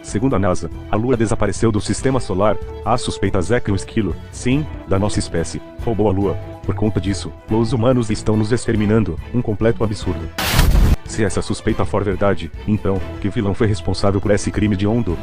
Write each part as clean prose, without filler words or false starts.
Segundo a NASA, a Lua desapareceu do sistema solar. Há suspeitas é que um esquilo, sim, da nossa espécie, roubou a Lua. Por conta disso, os humanos estão nos exterminando, um completo absurdo. Se essa suspeita for verdade, então, que vilão foi responsável por esse crime hediondo?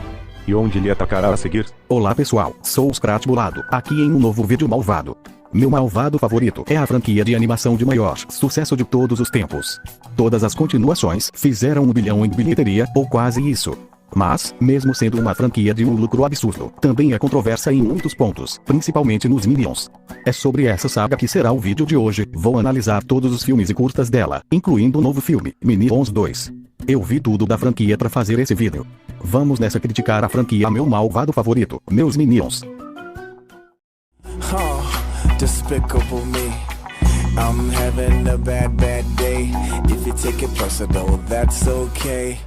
E onde ele atacará a seguir? Olá pessoal, sou o Scrat Bolado, aqui em um novo vídeo malvado. Meu malvado favorito é a franquia de animação de maior sucesso de todos os tempos. Todas as continuações fizeram 1 bilhão em bilheteria, ou quase isso. Mas, mesmo sendo uma franquia de um lucro absurdo, também é controversa em muitos pontos, principalmente nos Minions. É sobre essa saga que será o vídeo de hoje. Vou analisar todos os filmes e curtas dela, incluindo o novo filme, Minions 2. Eu vi tudo da franquia pra fazer esse vídeo. Vamos nessa criticar a franquia. Meu malvado favorito, meus Minions. Oh, despicable me. I'm having a bad day. If you take it personal, that's okay.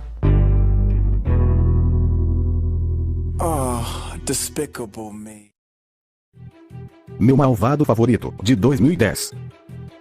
Oh, despicable me. Meu malvado favorito, de 2010.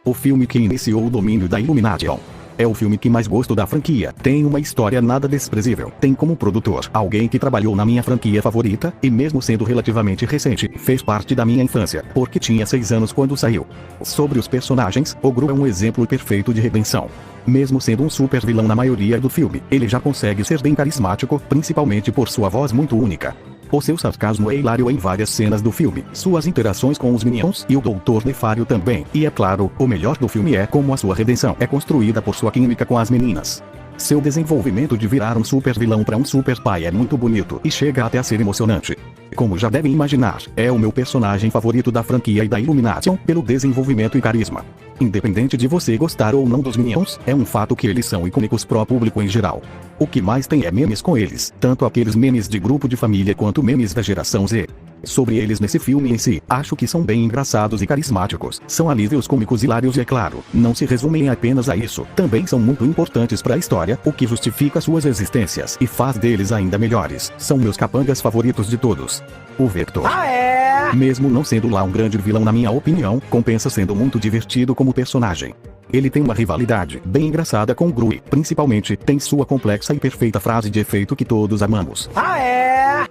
O filme que iniciou o domínio da Illumination. É o filme que mais gosto da franquia. Tem uma história nada desprezível. Tem como produtor alguém que trabalhou na minha franquia favorita, e mesmo sendo relativamente recente, fez parte da minha infância, porque tinha 6 anos quando saiu. Sobre os personagens, o Gru é um exemplo perfeito de redenção. Mesmo sendo um super vilão na maioria do filme, ele já consegue ser bem carismático, principalmente por sua voz muito única. O seu sarcasmo é hilário em várias cenas do filme, suas interações com os Minions e o Dr. Nefário também. E é claro, o melhor do filme é como a sua redenção é construída por sua química com as meninas. Seu desenvolvimento de virar um super vilão para um super pai é muito bonito e chega até a ser emocionante. Como já devem imaginar, é o meu personagem favorito da franquia e da Illumination pelo desenvolvimento e carisma. Independente de você gostar ou não dos Minions, é um fato que eles são icônicos pro público em geral. O que mais tem é memes com eles, tanto aqueles memes de grupo de família quanto memes da geração Z. Sobre eles nesse filme em si, acho que são bem engraçados e carismáticos, são alívios cômicos hilários e é claro, não se resumem apenas a isso, também são muito importantes para a história, o que justifica suas existências e faz deles ainda melhores. São meus capangas favoritos de todos. O Vector. Mesmo não sendo lá um grande vilão na minha opinião, compensa sendo muito divertido como personagem. Ele tem uma rivalidade bem engraçada com o Gru e, principalmente, tem sua complexa e perfeita frase de efeito que todos amamos.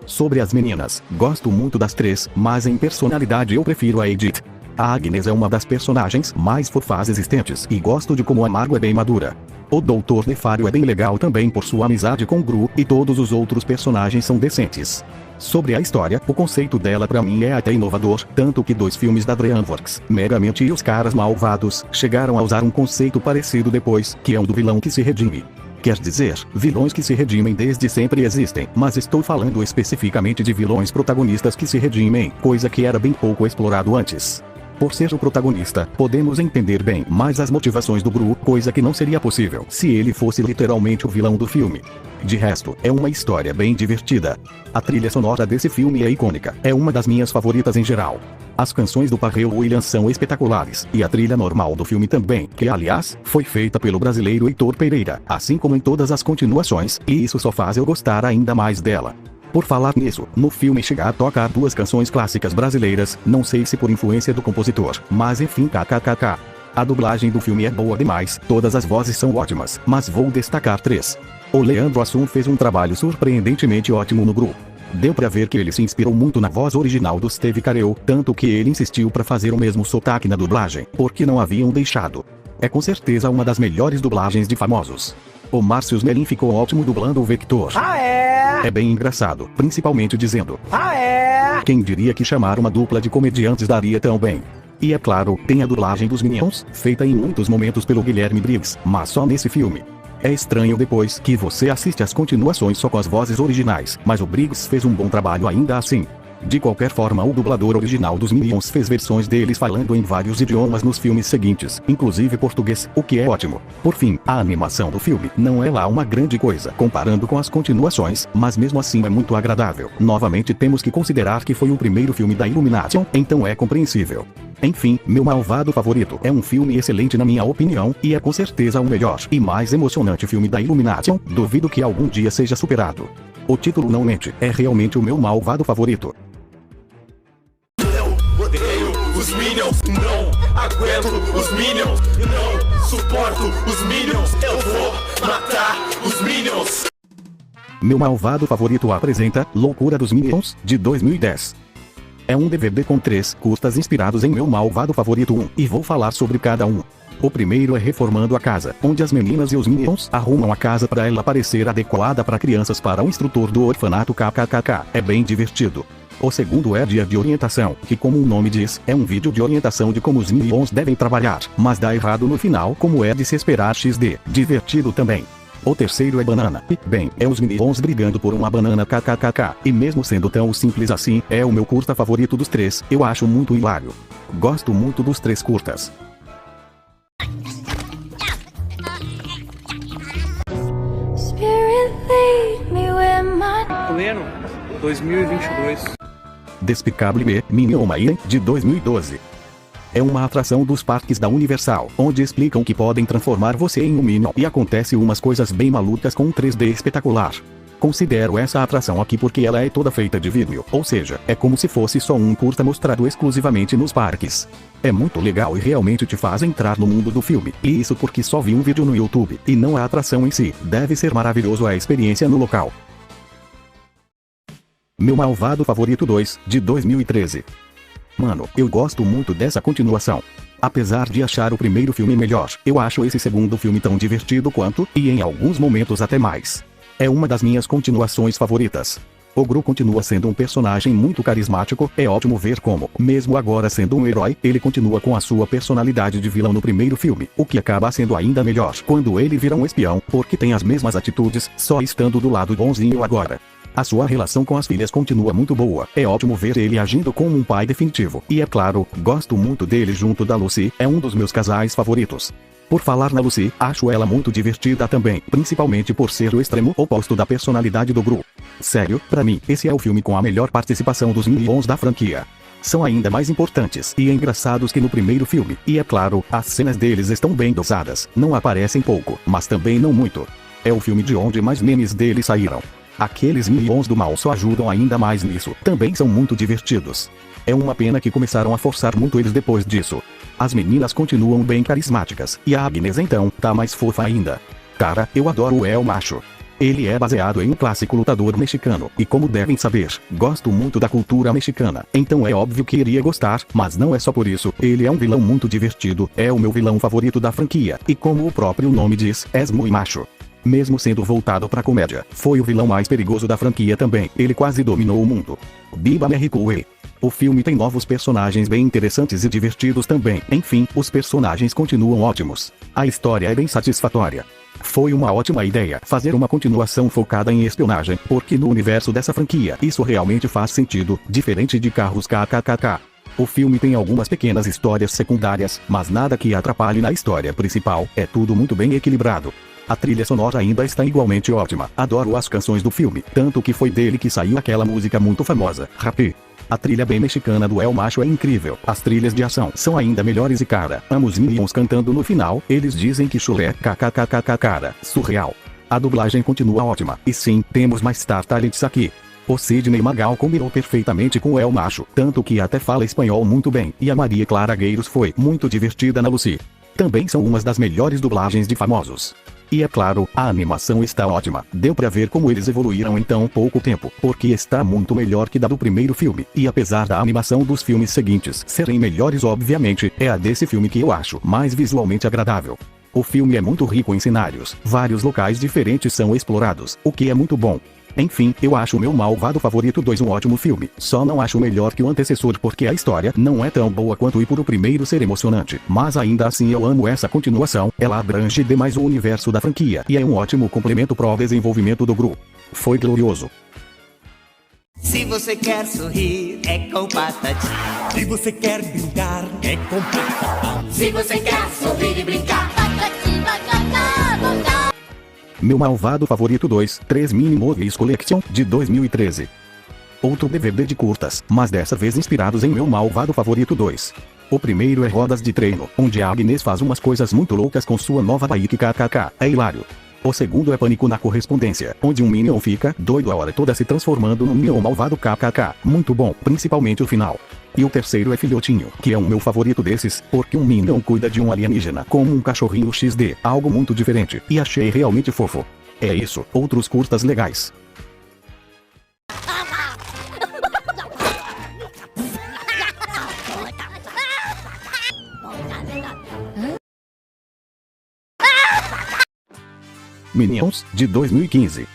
Sobre as meninas, gosto muito das três, mas em personalidade eu prefiro a Edith. A Agnes é uma das personagens mais fofas existentes e gosto de como a Margo é bem madura. O Dr. Nefário é bem legal também por sua amizade com o Gru e todos os outros personagens são decentes. Sobre a história, o conceito dela pra mim é até inovador, tanto que 2 filmes da DreamWorks, Megamente e Os Caras Malvados, chegaram a usar um conceito parecido depois, que é o do vilão que se redime. Quer dizer, vilões que se redimem desde sempre existem, mas estou falando especificamente de vilões protagonistas que se redimem, coisa que era bem pouco explorado antes. Por ser o protagonista, podemos entender bem mais as motivações do Gru, coisa que não seria possível se ele fosse literalmente o vilão do filme. De resto, é uma história bem divertida. A trilha sonora desse filme é icônica, é uma das minhas favoritas em geral. As canções do Pharrell Williams são espetaculares, e a trilha normal do filme também, que aliás, foi feita pelo brasileiro Heitor Pereira, assim como em todas as continuações, e isso só faz eu gostar ainda mais dela. Por falar nisso, no filme chega a tocar 2 canções clássicas brasileiras, não sei se por influência do compositor, mas enfim kkkk. A dublagem do filme é boa demais, todas as vozes são ótimas, mas vou destacar 3. O Leandro Hassum fez um trabalho surpreendentemente ótimo no Gru. Deu pra ver que ele se inspirou muito na voz original do Steve Carell, tanto que ele insistiu pra fazer o mesmo sotaque na dublagem, porque não haviam deixado. É com certeza uma das melhores dublagens de famosos. O Márcio Smelling ficou ótimo dublando o Vector. É bem engraçado, principalmente dizendo. Quem diria que chamar uma dupla de comediantes daria tão bem? E é claro, tem a dublagem dos Minions, feita em muitos momentos pelo Guilherme Briggs, mas só nesse filme. É estranho depois que você assiste as continuações só com as vozes originais, mas o Briggs fez um bom trabalho ainda assim. De qualquer forma, o dublador original dos Minions fez versões deles falando em vários idiomas nos filmes seguintes, inclusive português, o que é ótimo. Por fim, a animação do filme não é lá uma grande coisa, comparando com as continuações, mas mesmo assim é muito agradável. Novamente temos que considerar que foi o primeiro filme da Illumination, então é compreensível. Enfim, meu malvado favorito é um filme excelente na minha opinião, e é com certeza o melhor e mais emocionante filme da Illumination, duvido que algum dia seja superado. O título não mente, é realmente o meu malvado favorito. Os Minions, não aguento os Minions, não suporto os Minions, eu vou matar os Minions. Meu malvado favorito apresenta Loucura dos Minions, de 2010. É um DVD com 3 curtas inspirados em meu malvado favorito 1, e vou falar sobre cada um. O primeiro é Reformando a Casa, onde as meninas e os Minions arrumam a casa para ela parecer adequada para crianças para o instrutor do orfanato kkkk. É bem divertido. O segundo é Dia de Orientação, que como o nome diz, é um vídeo de orientação de como os Minions devem trabalhar, mas dá errado no final como é de se esperar XD. Divertido também. O terceiro é Banana, e, bem, é os Minions brigando por uma banana kkkk, e mesmo sendo tão simples assim, é o meu curta favorito dos 3, eu acho muito hilário. Gosto muito dos 3 curtas. Pleno 2022. Despicable Me, Minion Mayhem, de 2012. É uma atração dos parques da Universal, onde explicam que podem transformar você em um Minion e acontece umas coisas bem malucas com um 3D espetacular. Considero essa atração aqui porque ela é toda feita de vídeo, ou seja, é como se fosse só um curta mostrado exclusivamente nos parques. É muito legal e realmente te faz entrar no mundo do filme, e isso porque só vi um vídeo no YouTube, e não a atração em si. Deve ser maravilhoso a experiência no local. Meu malvado favorito 2, de 2013. Mano, eu gosto muito dessa continuação. Apesar de achar o primeiro filme melhor, eu acho esse segundo filme tão divertido quanto, e em alguns momentos até mais. É uma das minhas continuações favoritas. O Gru continua sendo um personagem muito carismático, é ótimo ver como, mesmo agora sendo um herói, ele continua com a sua personalidade de vilão no primeiro filme, o que acaba sendo ainda melhor quando ele vira um espião, porque tem as mesmas atitudes, só estando do lado bonzinho agora. A sua relação com as filhas continua muito boa, é ótimo ver ele agindo como um pai definitivo, e é claro, gosto muito dele junto da Lucy, é um dos meus casais favoritos. Por falar na Lucy, acho ela muito divertida também, principalmente por ser o extremo oposto da personalidade do Gru. Sério, pra mim, esse é o filme com a melhor participação dos Minions da franquia. São ainda mais importantes e engraçados que no primeiro filme, e é claro, as cenas deles estão bem dosadas, não aparecem pouco, mas também não muito. É o filme de onde mais memes deles saíram. Aqueles Minions do mal só ajudam ainda mais nisso, também são muito divertidos. É uma pena que começaram a forçar muito eles depois disso. As meninas continuam bem carismáticas, e a Agnes então, tá mais fofa ainda. Cara, eu adoro o El Macho. Ele é baseado em um clássico lutador mexicano, e como devem saber, gosto muito da cultura mexicana, então é óbvio que iria gostar, mas não é só por isso, ele é um vilão muito divertido, é o meu vilão favorito da franquia, e como o próprio nome diz, é muito macho. Mesmo sendo voltado pra comédia, foi o vilão mais perigoso da franquia também, ele quase dominou o mundo. Biba Merrickue. O filme tem novos personagens bem interessantes e divertidos também, enfim, os personagens continuam ótimos. A história é bem satisfatória. Foi uma ótima ideia fazer uma continuação focada em espionagem, porque no universo dessa franquia isso realmente faz sentido, diferente de Carros kkkk. O filme tem algumas pequenas histórias secundárias, mas nada que atrapalhe na história principal, é tudo muito bem equilibrado. A trilha sonora ainda está igualmente ótima, adoro as canções do filme, tanto que foi dele que saiu aquela música muito famosa, Happy. A trilha bem mexicana do El Macho é incrível, as trilhas de ação são ainda melhores e cara, amo os Minions cantando no final, eles dizem que chulé kkkk cara, surreal. A dublagem continua ótima, e sim, temos mais Star Talents aqui. O Sidney Magal combinou perfeitamente com o El Macho, tanto que até fala espanhol muito bem, e a Maria Clara Gueiros foi muito divertida na Lucy. Também são umas das melhores dublagens de famosos. E é claro, a animação está ótima, deu pra ver como eles evoluíram em tão pouco tempo, porque está muito melhor que da do primeiro filme, e apesar da animação dos filmes seguintes serem melhores obviamente, é a desse filme que eu acho mais visualmente agradável. O filme é muito rico em cenários, vários locais diferentes são explorados, o que é muito bom. Enfim, eu acho o meu malvado favorito 2 um ótimo filme, só não acho melhor que o antecessor porque a história não é tão boa quanto e por o primeiro ser emocionante, mas ainda assim eu amo essa continuação, ela abrange demais o universo da franquia e é um ótimo complemento pro desenvolvimento do Gru. Foi glorioso. Se você quer sorrir, é com Patati. Se você quer brincar, é com Patati. Se você quer sorrir e brincar, Patati, Patata, Patata. Meu malvado favorito 2, 3 Mini Movies Collection, de 2013. Outro DVD de curtas, mas dessa vez inspirados em meu malvado favorito 2. O primeiro é Rodas de Treino, onde a Agnes faz umas coisas muito loucas com sua nova bike kkk, é hilário. O segundo é Pânico na Correspondência, onde um Minion fica doido a hora toda se transformando num Minion malvado kkk, muito bom, principalmente o final. E o terceiro é Filhotinho, que é o meu favorito desses, porque um Minion cuida de um alienígena, como um cachorrinho XD, algo muito diferente, e achei realmente fofo. É isso, outros curtas legais. Minions, de 2015.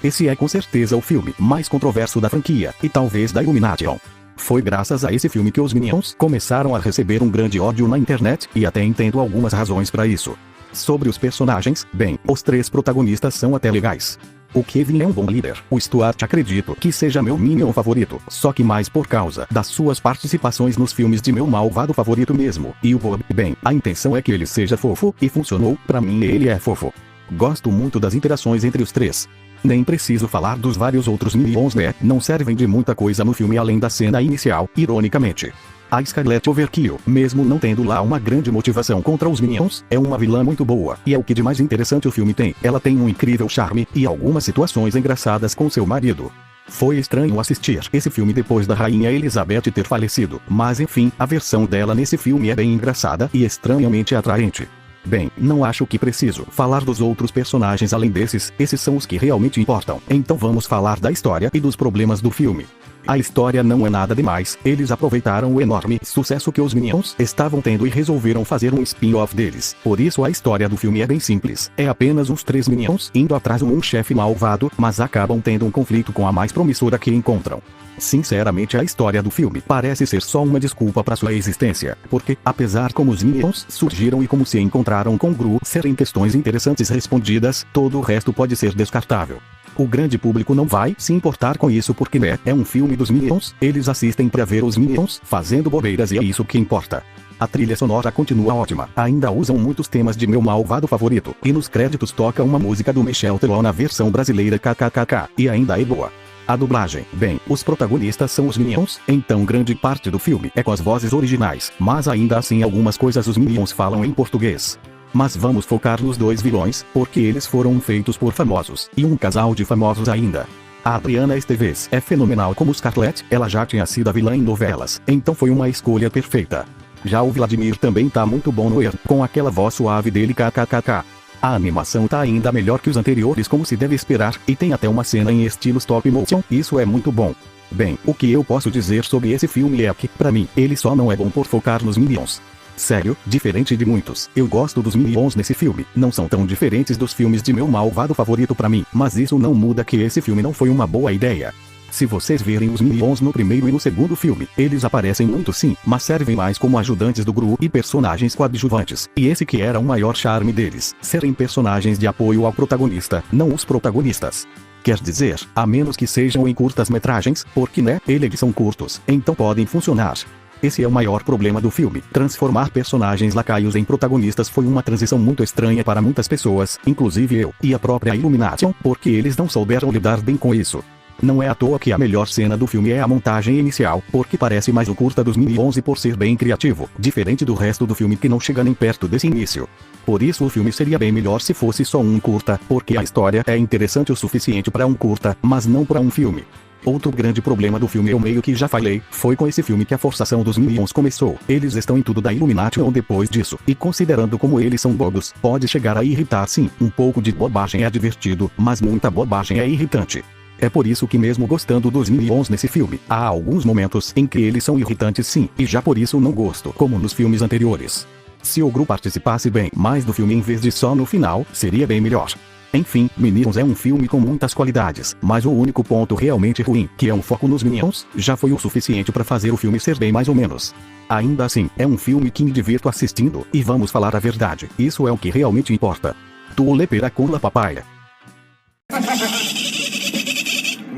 Esse é com certeza o filme mais controverso da franquia, e talvez da Illumination. Foi graças a esse filme que os Minions começaram a receber um grande ódio na internet, e até entendo algumas razões para isso. Sobre os personagens, bem, os 3 protagonistas são até legais. O Kevin é um bom líder. O Stuart acredito que seja meu Minion favorito, só que mais por causa das suas participações nos filmes de meu malvado favorito mesmo. E o Bob, bem, a intenção é que ele seja fofo, e funcionou, pra mim ele é fofo. Gosto muito das interações entre os 3. Nem preciso falar dos vários outros Minions, né? Não servem de muita coisa no filme além da cena inicial, ironicamente. A Scarlet Overkill, mesmo não tendo lá uma grande motivação contra os Minions, é uma vilã muito boa, e é o que de mais interessante o filme tem. Ela tem um incrível charme, e algumas situações engraçadas com seu marido. Foi estranho assistir esse filme depois da Rainha Elizabeth ter falecido, mas enfim, a versão dela nesse filme é bem engraçada e estranhamente atraente. Bem, não acho que preciso falar dos outros personagens além desses, esses são os que realmente importam. Então vamos falar da história e dos problemas do filme. A história não é nada demais, eles aproveitaram o enorme sucesso que os Minions estavam tendo e resolveram fazer um spin-off deles. Por isso a história do filme é bem simples, é apenas uns 3 Minions indo atrás de um chefe malvado, mas acabam tendo um conflito com a mais promissora que encontram. Sinceramente a história do filme parece ser só uma desculpa para sua existência, porque, apesar como os Minions surgiram e como se encontraram com Gru serem questões interessantes respondidas, todo o resto pode ser descartável. O grande público não vai se importar com isso porque é um filme dos Minions, eles assistem pra ver os Minions fazendo bobeiras e é isso que importa. A trilha sonora continua ótima, ainda usam muitos temas de meu malvado favorito, e nos créditos toca uma música do Michel Teló na versão brasileira kkkk, e ainda é boa. A dublagem, bem, os protagonistas são os Minions, então grande parte do filme é com as vozes originais, mas ainda assim algumas coisas os Minions falam em português. Mas vamos focar nos 2 vilões, porque eles foram feitos por famosos, e um casal de famosos ainda. A Adriana Esteves é fenomenal como Scarlett, ela já tinha sido a vilã em novelas, então foi uma escolha perfeita. Já o Vladimir também tá muito bom no com aquela voz suave dele kkkk. A animação tá ainda melhor que os anteriores como se deve esperar, e tem até uma cena em estilo stop motion, isso é muito bom. Bem, o que eu posso dizer sobre esse filme é que, pra mim, ele só não é bom por focar nos Minions. Sério, diferente de muitos, eu gosto dos Minions nesse filme, não são tão diferentes dos filmes de meu malvado favorito pra mim, mas isso não muda que esse filme não foi uma boa ideia. Se vocês verem os Minions no primeiro e no segundo filme, eles aparecem muito sim, mas servem mais como ajudantes do Gru e personagens coadjuvantes, e esse que era o maior charme deles, serem personagens de apoio ao protagonista, não os protagonistas. Quer dizer, a menos que sejam em curtas-metragens, porque eles são curtos, então podem funcionar. Esse é o maior problema do filme. Transformar personagens lacaios em protagonistas foi uma transição muito estranha para muitas pessoas, inclusive eu, e a própria Illumination, porque eles não souberam lidar bem com isso. Não é à toa que a melhor cena do filme é a montagem inicial, porque parece mais o curta dos Minions e por ser bem criativo, diferente do resto do filme que não chega nem perto desse início. Por isso o filme seria bem melhor se fosse só um curta, porque a história é interessante o suficiente para um curta, mas não para um filme. Outro grande problema do filme eu meio que já falei, foi com esse filme que a forçação dos Minions começou. Eles estão em tudo da Illumination depois disso, e considerando como eles são bobos, pode chegar a irritar sim, um pouco de bobagem é divertido, mas muita bobagem é irritante. É por isso que mesmo gostando dos Minions nesse filme, há alguns momentos em que eles são irritantes sim, e já por isso não gosto, como nos filmes anteriores. Se o Gru participasse bem mais do filme em vez de só no final, seria bem melhor. Enfim, Minions é um filme com muitas qualidades, mas o único ponto realmente ruim, que é um foco nos Minions, já foi o suficiente para fazer o filme ser bem mais ou menos. Ainda assim, é um filme que me divirto assistindo, e vamos falar a verdade, isso é o que realmente importa. Tu le pera com la papaya.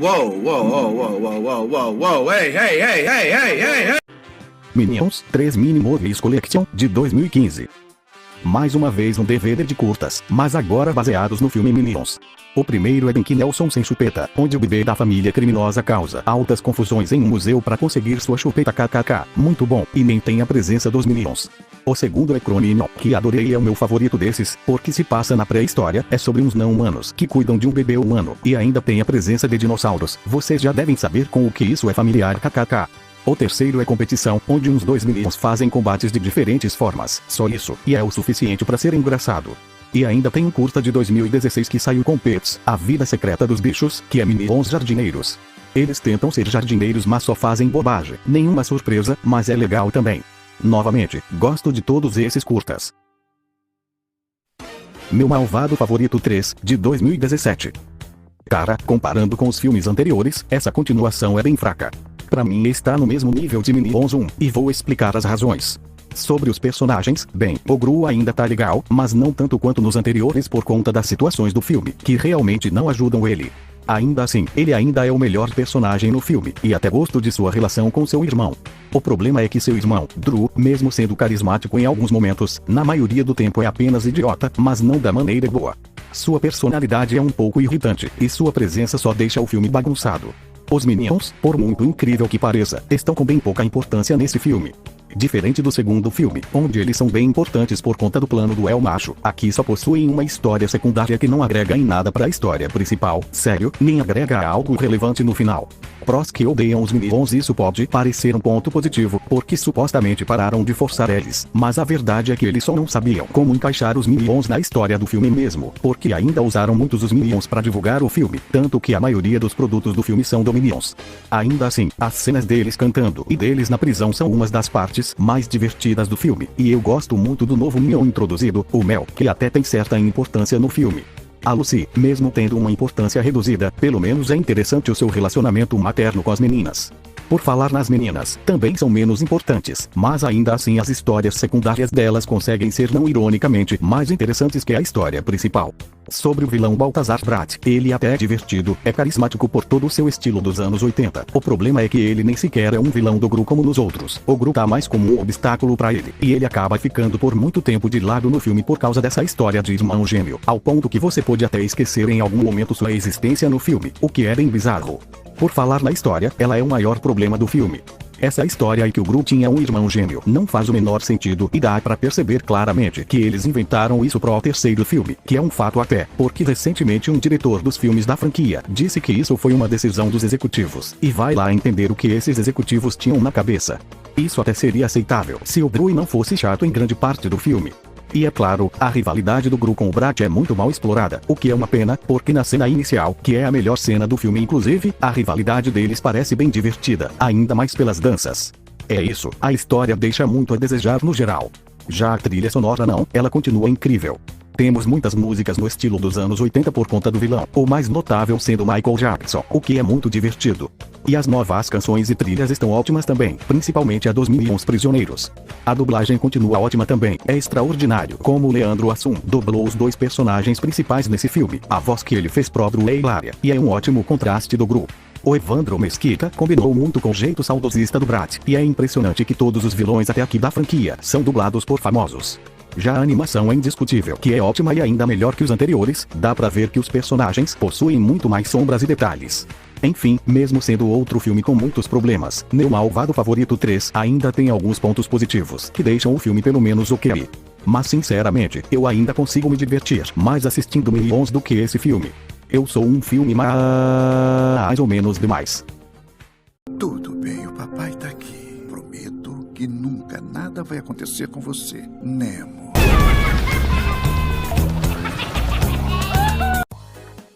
Whoa, hey. Minions 3 Mini Movies Collection, de 2015. Mais uma vez um DVD de curtas, mas agora baseados no filme Minions. O primeiro é Nick Nelson sem chupeta, onde o bebê da família criminosa causa altas confusões em um museu para conseguir sua chupeta kkk, muito bom, e nem tem a presença dos Minions. O segundo é Cronino, que adorei e é o meu favorito desses, porque se passa na pré-história, é sobre uns não-humanos que cuidam de um bebê humano, e ainda tem a presença de dinossauros, vocês já devem saber com o que isso é familiar kkk. O terceiro é Competição, onde uns 2 Minions fazem combates de diferentes formas, só isso, e é o suficiente para ser engraçado. E ainda tem um curta de 2016 que saiu com Pets, A Vida Secreta dos Bichos, que é Minions Jardineiros. Eles tentam ser jardineiros mas só fazem bobagem, nenhuma surpresa, mas é legal também. Novamente, gosto de todos esses curtas. Meu Malvado Favorito 3, de 2017. Cara, comparando com os filmes anteriores, essa continuação é bem fraca. Pra mim está no mesmo nível de Minions 1, e vou explicar as razões. Sobre os personagens, bem, o Gru ainda tá legal, mas não tanto quanto nos anteriores por conta das situações do filme, que realmente não ajudam ele. Ainda assim, ele ainda é o melhor personagem no filme, e até gosto de sua relação com seu irmão. O problema é que seu irmão, Drew, mesmo sendo carismático em alguns momentos, na maioria do tempo é apenas idiota, mas não da maneira boa. Sua personalidade é um pouco irritante, e sua presença só deixa o filme bagunçado. Os Minions, por muito incrível que pareça, estão com bem pouca importância nesse filme. Diferente do segundo filme, onde eles são bem importantes por conta do plano do El Macho, aqui só possuem uma história secundária que não agrega em nada para a história principal, sério, nem agrega algo relevante no final. Prós que odeiam os Minions. Isso pode parecer um ponto positivo, porque supostamente pararam de forçar eles, mas a verdade é que eles só não sabiam como encaixar os Minions na história do filme mesmo, porque ainda usaram muitos os Minions para divulgar o filme, tanto que a maioria dos produtos do filme são do Minions. Ainda assim, as cenas deles cantando e deles na prisão são umas das partes mais divertidas do filme, e eu gosto muito do novo Minion introduzido, o Mel, que até tem certa importância no filme. A Lucy, mesmo tendo uma importância reduzida, pelo menos é interessante o seu relacionamento materno com as meninas. Por falar nas meninas, também são menos importantes, mas ainda assim as histórias secundárias delas conseguem ser não ironicamente mais interessantes que a história principal. Sobre o vilão Balthazar Brat, ele até é divertido, é carismático por todo o seu estilo dos anos 80. O problema é que ele nem sequer é um vilão do Gru como nos outros. O Gru tá mais como um obstáculo pra ele, e ele acaba ficando por muito tempo de lado no filme por causa dessa história de irmão gêmeo, ao ponto que você pode até esquecer em algum momento sua existência no filme, o que é bem bizarro. Por falar na história, ela é o maior problema do filme. Essa história aí que o Gru tinha um irmão gêmeo não faz o menor sentido, e dá pra perceber claramente que eles inventaram isso pro terceiro filme, que é um fato até, porque recentemente um diretor dos filmes da franquia disse que isso foi uma decisão dos executivos, e vai lá entender o que esses executivos tinham na cabeça. Isso até seria aceitável se o Gru não fosse chato em grande parte do filme. E é claro, a rivalidade do Gru com o Brat é muito mal explorada, o que é uma pena, porque na cena inicial, que é a melhor cena do filme inclusive, a rivalidade deles parece bem divertida, ainda mais pelas danças. É isso, a história deixa muito a desejar no geral. Já a trilha sonora não, ela continua incrível. Temos muitas músicas no estilo dos anos 80 por conta do vilão, o mais notável sendo Michael Jackson, o que é muito divertido. E as novas canções e trilhas estão ótimas também, principalmente a dos Minions Prisioneiros. A dublagem continua ótima também, é extraordinário como o Leandro Hassum dublou os dois personagens principais nesse filme, a voz que ele fez pro Gru é hilária, e é um ótimo contraste do Gru. O Evandro Mesquita combinou muito com o jeito saudosista do Brat, e é impressionante que todos os vilões até aqui da franquia são dublados por famosos. Já a animação é indiscutível, que é ótima e ainda melhor que os anteriores, dá pra ver que os personagens possuem muito mais sombras e detalhes. Enfim, mesmo sendo outro filme com muitos problemas, Meu Malvado Favorito 3 ainda tem alguns pontos positivos, que deixam o filme pelo menos ok. Mas sinceramente, eu ainda consigo me divertir mais assistindo Minions do que esse filme. Eu sou um filme mais ou menos demais. Tudo bem, o papai tá aqui. Prometo que nunca nada vai acontecer com você, Nemo.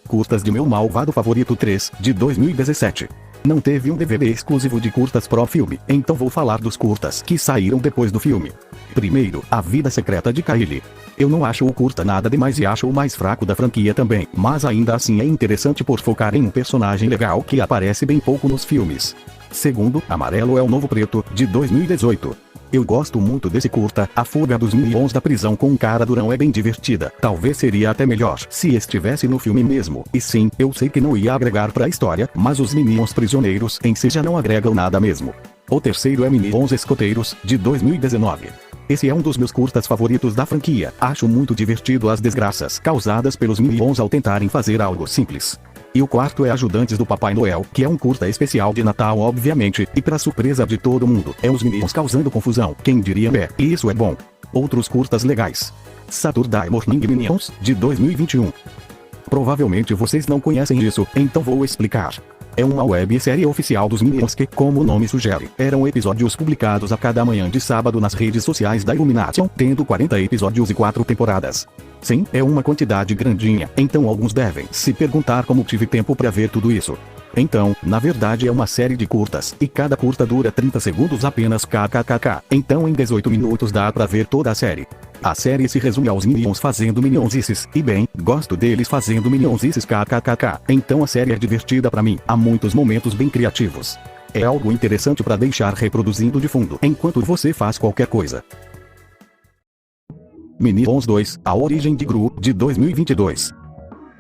Curtas de Meu Malvado Favorito 3, de 2017. Não teve um DVD exclusivo de curtas pro filme, então vou falar dos curtas que saíram depois do filme. Primeiro, A Vida Secreta de Kylie. Eu não acho o curta nada demais e acho o mais fraco da franquia também, mas ainda assim é interessante por focar em um personagem legal que aparece bem pouco nos filmes. Segundo, Amarelo é o Novo Preto, de 2018. Eu gosto muito desse curta, a fuga dos Minions da prisão com um cara durão é bem divertida, talvez seria até melhor se estivesse no filme mesmo, e sim, eu sei que não ia agregar pra história, mas os Minions prisioneiros em si já não agregam nada mesmo. O terceiro é Minions Escoteiros, de 2019. Esse é um dos meus curtas favoritos da franquia, acho muito divertido as desgraças causadas pelos Minions ao tentarem fazer algo simples. E o quarto é Ajudantes do Papai Noel, que é um curta especial de Natal obviamente, e pra surpresa de todo mundo, é os Minions causando confusão, quem diria e isso é bom. Outros curtas legais. Saturday Morning Minions, de 2021. Provavelmente vocês não conhecem isso, então vou explicar. É uma websérie oficial dos Minions que, como o nome sugere, eram episódios publicados a cada manhã de sábado nas redes sociais da Illumination, tendo 40 episódios e 4 temporadas. Sim, é uma quantidade grandinha, então alguns devem se perguntar como tive tempo pra ver tudo isso. Então, na verdade é uma série de curtas, e cada curta dura 30 segundos apenas kkkk, então em 18 minutos dá pra ver toda a série. A série se resume aos Minions fazendo minionzices, e bem, gosto deles fazendo minionzices kkkk. Então a série é divertida pra mim, há muitos momentos bem criativos. É algo interessante pra deixar reproduzindo de fundo, enquanto você faz qualquer coisa. Minions 2, A Origem de Gru, de 2022.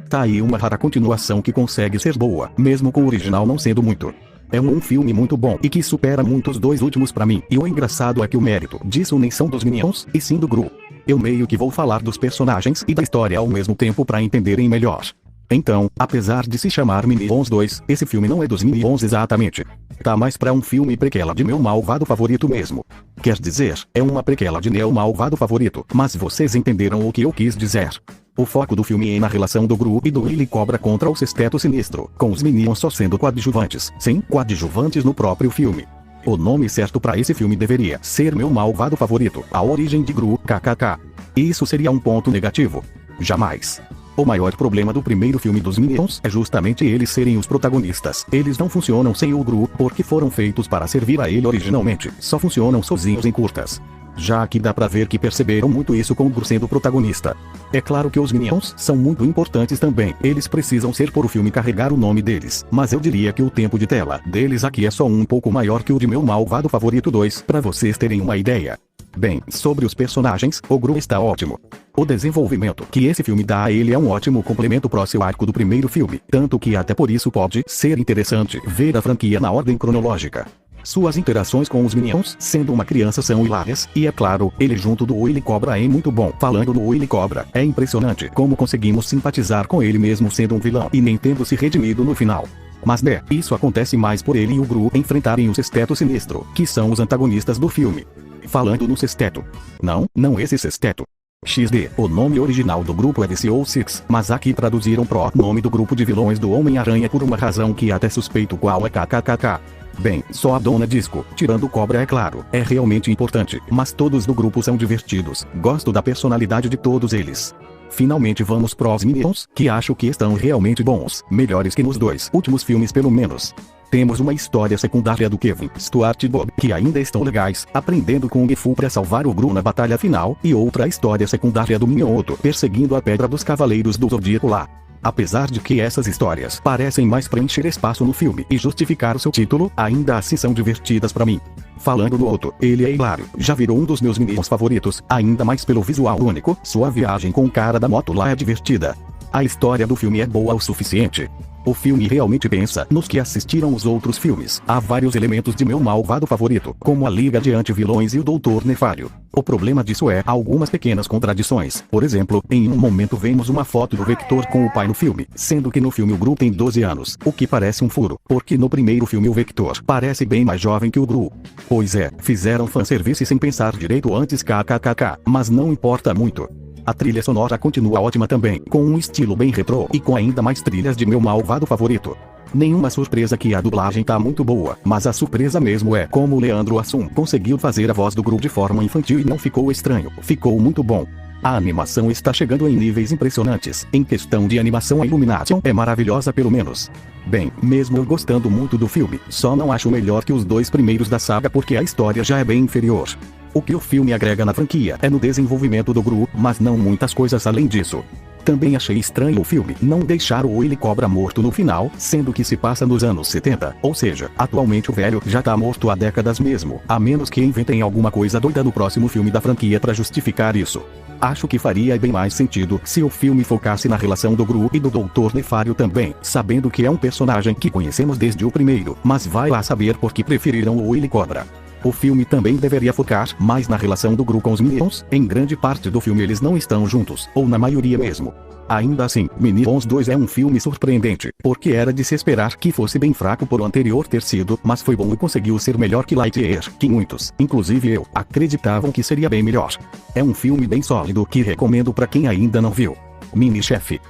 Tá aí uma rara continuação que consegue ser boa, mesmo com o original não sendo muito. É um filme muito bom e que supera muito os dois últimos pra mim, e o engraçado é que o mérito disso nem são dos Minions, e sim do Gru. Eu meio que vou falar dos personagens e da história ao mesmo tempo pra entenderem melhor. Então, apesar de se chamar Minions 2, esse filme não é dos Minions exatamente. Tá mais pra um filme prequela de meu malvado favorito mesmo. Quer dizer, é uma prequela de meu malvado favorito, mas vocês entenderam o que eu quis dizer. O foco do filme é na relação do Gru e do Willy Cobra contra o Sexteto Sinistro, com os Minions só sendo coadjuvantes, sim, coadjuvantes no próprio filme. O nome certo pra esse filme deveria ser Meu Malvado Favorito, A Origem de Gru, kkk. Isso seria um ponto negativo? Jamais. O maior problema do primeiro filme dos Minions é justamente eles serem os protagonistas. Eles não funcionam sem o Gru, porque foram feitos para servir a ele originalmente, só funcionam sozinhos em curtas. Já aqui dá pra ver que perceberam muito isso com o Gru sendo o protagonista. É claro que os Minions são muito importantes também, eles precisam ser por o filme carregar o nome deles, mas eu diria que o tempo de tela deles aqui é só um pouco maior que o de Meu Malvado Favorito 2, pra vocês terem uma ideia. Bem, sobre os personagens, o Gru está ótimo. O desenvolvimento que esse filme dá a ele é um ótimo complemento pro seu arco do primeiro filme, tanto que até por isso pode ser interessante ver a franquia na ordem cronológica. Suas interações com os Minions, sendo uma criança, são hilárias, e é claro, ele junto do Willy Cobra é muito bom. Falando no Willy Cobra, é impressionante como conseguimos simpatizar com ele mesmo sendo um vilão e nem tendo se redimido no final. Mas isso acontece mais por ele e o Gru enfrentarem o Sexteto Sinistro, que são os antagonistas do filme. Falando no Sexteto. Não esse Sexteto. XD, o nome original do grupo é DC-06, mas aqui traduziram pro nome do grupo de vilões do Homem-Aranha por uma razão que até suspeito qual é kkkk. Bem, só a Dona Disco, tirando o Cobra é claro, é realmente importante, mas todos do grupo são divertidos, gosto da personalidade de todos eles. Finalmente vamos pros Minions, que acho que estão realmente bons, melhores que nos dois últimos filmes pelo menos. Temos uma história secundária do Kevin, Stuart e Bob, que ainda estão legais, aprendendo com o Gifu pra salvar o Gru na batalha final, e outra história secundária do Minion Otto, perseguindo a Pedra dos Cavaleiros do Zodíaco lá. Apesar de que essas histórias parecem mais preencher espaço no filme e justificar o seu título, ainda assim são divertidas pra mim. Falando no Otto, ele é hilário, já virou um dos meus Minions favoritos, ainda mais pelo visual único, sua viagem com o cara da moto lá é divertida. A história do filme é boa o suficiente. O filme realmente pensa nos que assistiram os outros filmes. Há vários elementos de Meu Malvado Favorito, como a Liga de Anti-Vilões e o Doutor Nefário. O problema disso é algumas pequenas contradições. Por exemplo, em um momento vemos uma foto do Vector com o pai no filme, sendo que no filme o Gru tem 12 anos, o que parece um furo, porque no primeiro filme o Vector parece bem mais jovem que o Gru. Pois é, fizeram fanservice sem pensar direito antes kkkk, mas não importa muito. A trilha sonora continua ótima também, com um estilo bem retrô e com ainda mais trilhas de Meu Malvado Favorito. Nenhuma surpresa que a dublagem tá muito boa, mas a surpresa mesmo é como o Leandro Hassum conseguiu fazer a voz do Gru de forma infantil e não ficou estranho, ficou muito bom. A animação está chegando em níveis impressionantes. Em questão de animação, a Illumination é maravilhosa pelo menos. Bem, mesmo eu gostando muito do filme, só não acho melhor que os dois primeiros da saga porque a história já é bem inferior. O que o filme agrega na franquia é no desenvolvimento do Gru, mas não muitas coisas além disso. Também achei estranho o filme não deixar o Willy Cobra morto no final, sendo que se passa nos anos 70, ou seja, atualmente o velho já tá morto há décadas mesmo, a menos que inventem alguma coisa doida no próximo filme da franquia pra justificar isso. Acho que faria bem mais sentido se o filme focasse na relação do Gru e do Doutor Nefário também, sabendo que é um personagem que conhecemos desde o primeiro, mas vai lá saber por que preferiram o Willy Cobra. O filme também deveria focar mais na relação do Gru com os Minions, em grande parte do filme eles não estão juntos, ou na maioria mesmo. Ainda assim, Minions 2 é um filme surpreendente, porque era de se esperar que fosse bem fraco por o anterior ter sido, mas foi bom e conseguiu ser melhor que Lightyear, que muitos, inclusive eu, acreditavam que seria bem melhor. É um filme bem sólido que recomendo pra quem ainda não viu. Mini Chefe.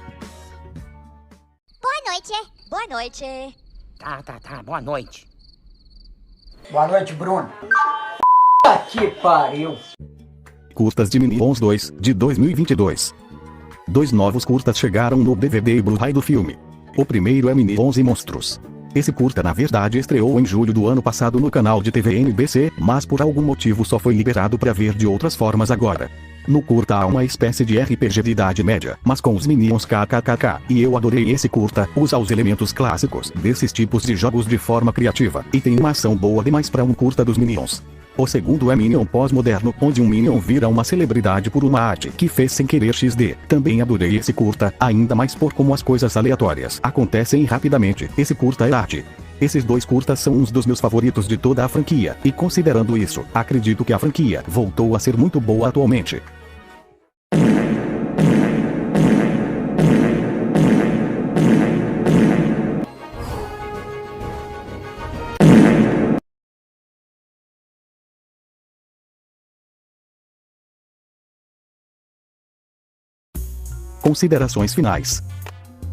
Boa noite. Boa noite. Tá, boa noite. Boa noite, Bruno. Que pariu. Curtas de Minions 2, de 2022. 2 novos curtas chegaram no DVD e Blu-ray do filme. O primeiro é Minions e Monstros. Esse curta na verdade estreou em julho do ano passado no canal de TV NBC, mas por algum motivo só foi liberado para ver de outras formas agora. No curta há uma espécie de RPG de idade média, mas com os Minions kkkk, e eu adorei esse curta, usa os elementos clássicos desses tipos de jogos de forma criativa, e tem uma ação boa demais para um curta dos Minions. O segundo é Minion pós-moderno, onde um Minion vira uma celebridade por uma arte que fez sem querer XD. Também adorei esse curta, ainda mais por como as coisas aleatórias acontecem rapidamente. Esse curta é arte. Esses dois curtas são uns dos meus favoritos de toda a franquia, e considerando isso, acredito que a franquia voltou a ser muito boa atualmente. Considerações finais.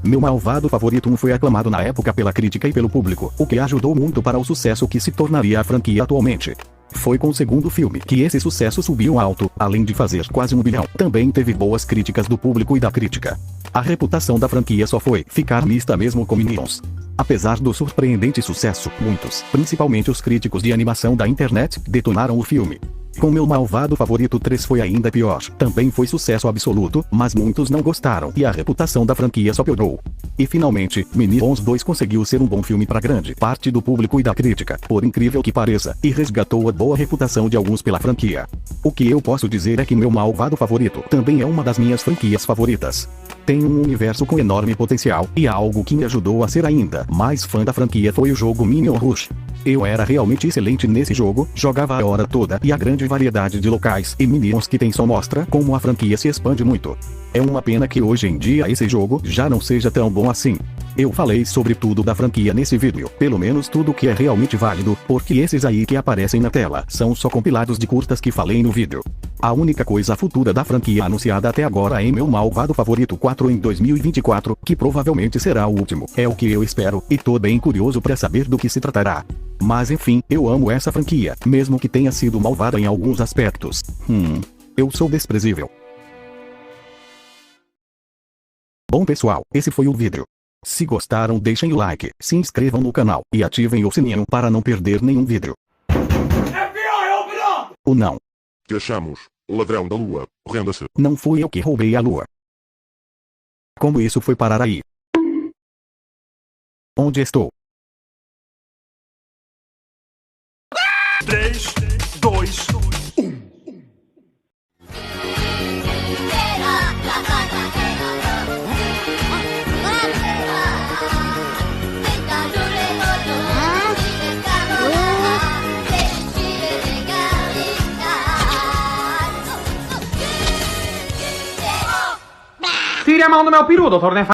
Meu malvado favorito 1 foi aclamado na época pela crítica e pelo público, o que ajudou muito para o sucesso que se tornaria a franquia atualmente. Foi com o segundo filme que esse sucesso subiu alto, além de fazer quase 1 bilhão. Também teve boas críticas do público e da crítica. A reputação da franquia só foi ficar mista mesmo com Minions. Apesar do surpreendente sucesso, muitos, principalmente os críticos de animação da internet, detonaram o filme. Com meu malvado favorito 3 foi ainda pior. Também foi sucesso absoluto, mas muitos não gostaram e a reputação da franquia só piorou. E finalmente, Minions 2 conseguiu ser um bom filme para grande parte do público e da crítica, por incrível que pareça, e resgatou a boa reputação de alguns pela franquia. O que eu posso dizer é que meu malvado favorito também é uma das minhas franquias favoritas. Tem um universo com enorme potencial, e algo que me ajudou a ser ainda mais fã da franquia foi o jogo Minion Rush. Eu era realmente excelente nesse jogo, jogava a hora toda e a grande variedade de locais e Minions que tem só mostra como a franquia se expande muito. É uma pena que hoje em dia esse jogo já não seja tão bom assim. Eu falei sobre tudo da franquia nesse vídeo, pelo menos tudo que é realmente válido, porque esses aí que aparecem na tela são só compilados de curtas que falei no vídeo. A única coisa futura da franquia anunciada até agora é meu malvado favorito 4 em 2024, que provavelmente será o último. É o que eu espero, e tô bem curioso pra saber do que se tratará. Mas enfim, eu amo essa franquia, mesmo que tenha sido malvada em alguns aspectos. Eu sou desprezível. Bom pessoal, esse foi o vídeo. Se gostaram deixem o like, se inscrevam no canal, e ativem o sininho para não perder nenhum vídeo. Ou não. Que achamos, ladrão da lua, renda-se. Não fui eu que roubei a lua. Como isso foi parar aí? Onde estou? 3, 2, 1. Tire a mão do meu peru, doutor Nefas.